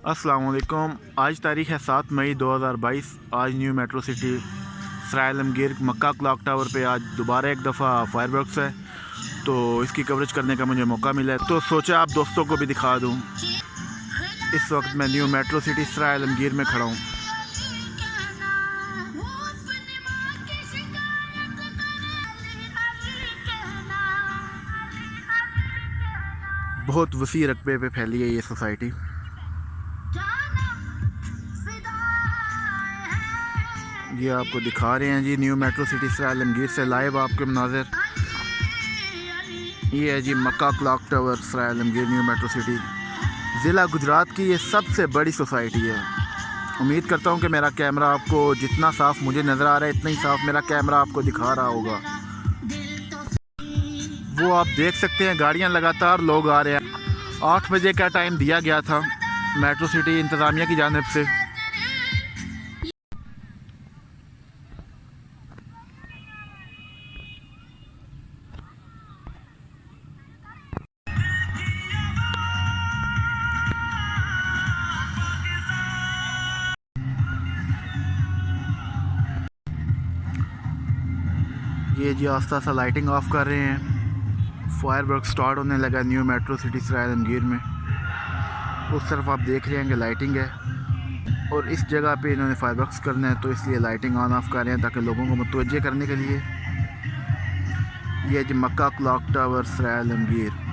अस्सलाम वालेकुम। आज तारीख़ है 7 मई 2022। आज न्यू मेट्रो सिटी सराय आलमगीर मक्का क्लॉक टावर पे आज दोबारा एक दफ़ा फायरवर्क्स है, तो इसकी कवरेज करने का मुझे मौका मिला है, तो सोचा आप दोस्तों को भी दिखा दूँ। इस वक्त मैं न्यू मेट्रो सिटी सराय आलमगीर में खड़ा हूँ। बहुत वसी रकबे पे फैली है ये सोसाइटी। ये आपको दिखा रहे हैं जी न्यू मेट्रो सिटी सराय आलमगीर से लाइव आपके मनाज़र। ये है जी मक्का क्लॉक टावर सराय आलमगीर न्यू मेट्रो सिटी, ज़िला गुजरात की ये सबसे बड़ी सोसाइटी है। उम्मीद करता हूँ कि मेरा कैमरा आपको जितना साफ़ मुझे नज़र आ रहा है इतना ही साफ़ मेरा कैमरा आपको दिखा रहा होगा। वो आप देख सकते हैं गाड़ियाँ लगातार लोग आ रहे हैं। 8 बजे का टाइम दिया गया था मेट्रो सिटी इंतज़ामिया की जानिब से। ये जी आस्ता आस्ता लाइटिंग ऑफ कर रहे हैं। फायरवर्क स्टार्ट होने लगा न्यू मेट्रो सिटी सराय आलमगीर में। उस तरफ आप देख रहे हैं कि लाइटिंग है और इस जगह पे इन्होंने फायरवर्क्स करना है, तो इसलिए लाइटिंग ऑन ऑफ कर रहे हैं ताकि लोगों को मुतवज्जे करने के लिए। ये जी मक्का क्लॉक टावर सराय आलमगीर।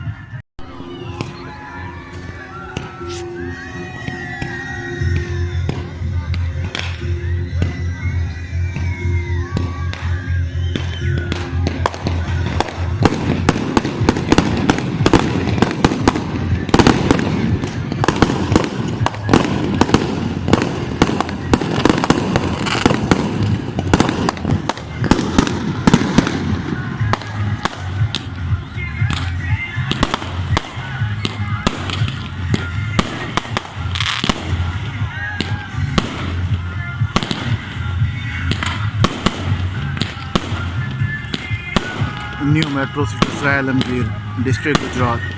न्यू मेट्रो सिटी सराय आलमगीर, डिस्ट्रिक्ट गुजरात।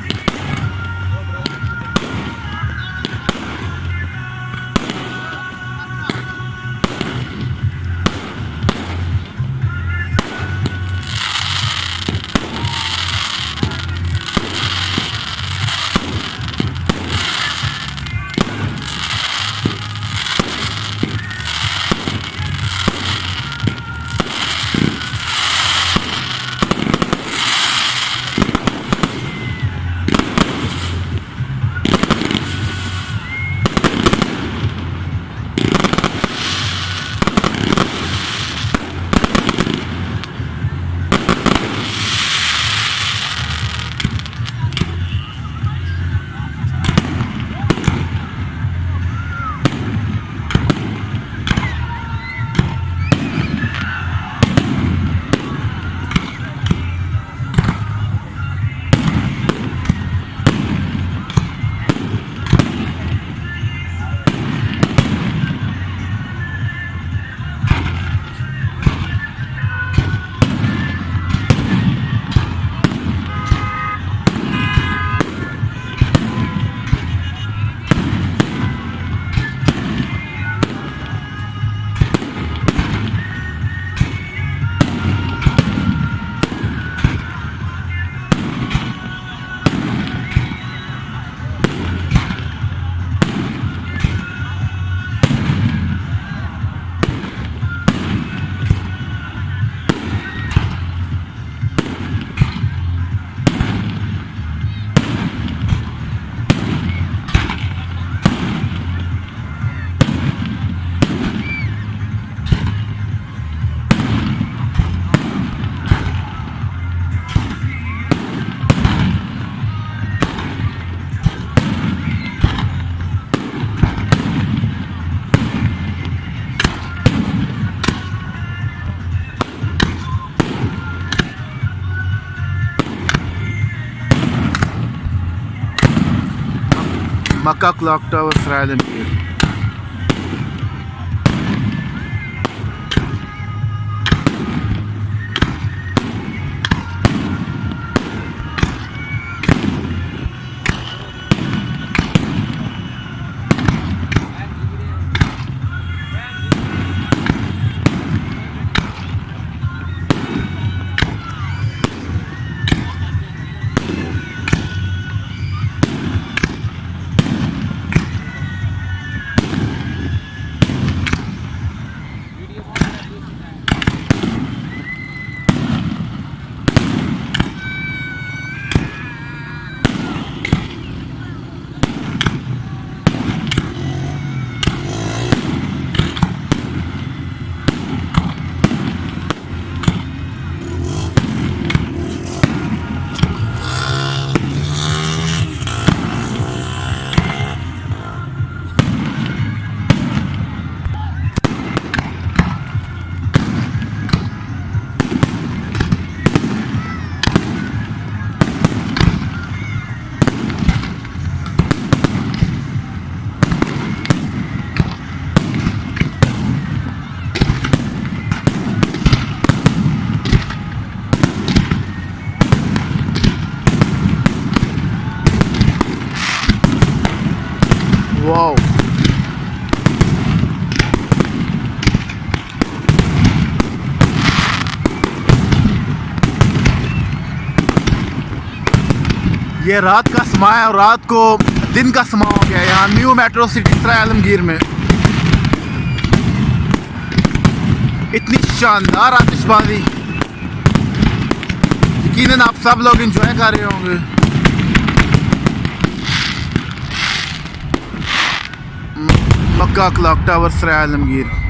मक्का क्लॉक टावर सराय आलमगीर। ये रात का समा है और रात को दिन का समा हो गया यहाँ न्यू मेट्रो सिटी सराय आलमगीर में। इतनी शानदार आतिशबाजी, यकीनन आप सब लोग एंजॉय कर रहे होंगे। मक्का क्लॉक टावर सराय आलमगीर।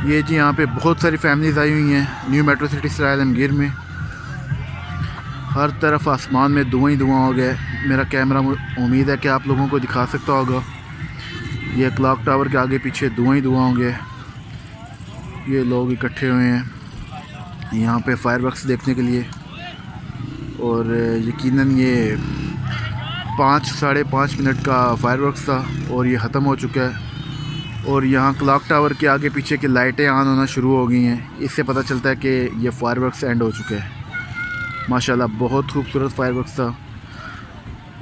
ये जी यहाँ पे बहुत सारी फैमिलीज़ आई हुई हैं न्यू मेट्रो सिटी सराय आलमगीर में। हर तरफ आसमान में धुआं ही धुआं हो गया। मेरा कैमरा उम्मीद है कि आप लोगों को दिखा सकता होगा। ये क्लॉक टावर के आगे पीछे धुआं ही धुआं हो गया। ये लोग इकट्ठे हुए हैं यहाँ पे फायरवर्क्स देखने के लिए। और यकीनन ये 5-5.5 मिनट का फायरवर्क्स था और ये ख़त्म हो चुका है। और यहाँ क्लॉक टावर के आगे पीछे की लाइटें ऑन होना शुरू हो गई हैं। इससे पता चलता है कि ये फायरवर्क्स एंड हो चुके हैं। माशाल्लाह बहुत खूबसूरत फायरवर्क्स था।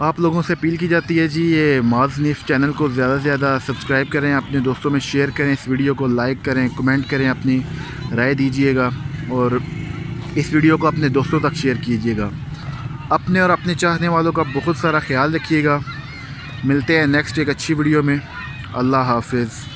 आप लोगों से अपील की जाती है जी, ये माज़ नीफ चैनल को ज़्यादा से ज़्यादा सब्सक्राइब करें, अपने दोस्तों में शेयर करें, इस वीडियो को लाइक करें, कमेंट करें, अपनी राय दीजिएगा और इस वीडियो को अपने दोस्तों तक शेयर कीजिएगा। अपने और अपने चाहने वालों का बहुत सारा ख्याल रखिएगा। मिलते हैं नेक्स्ट एक अच्छी वीडियो में। अल्लाह हाफिज़।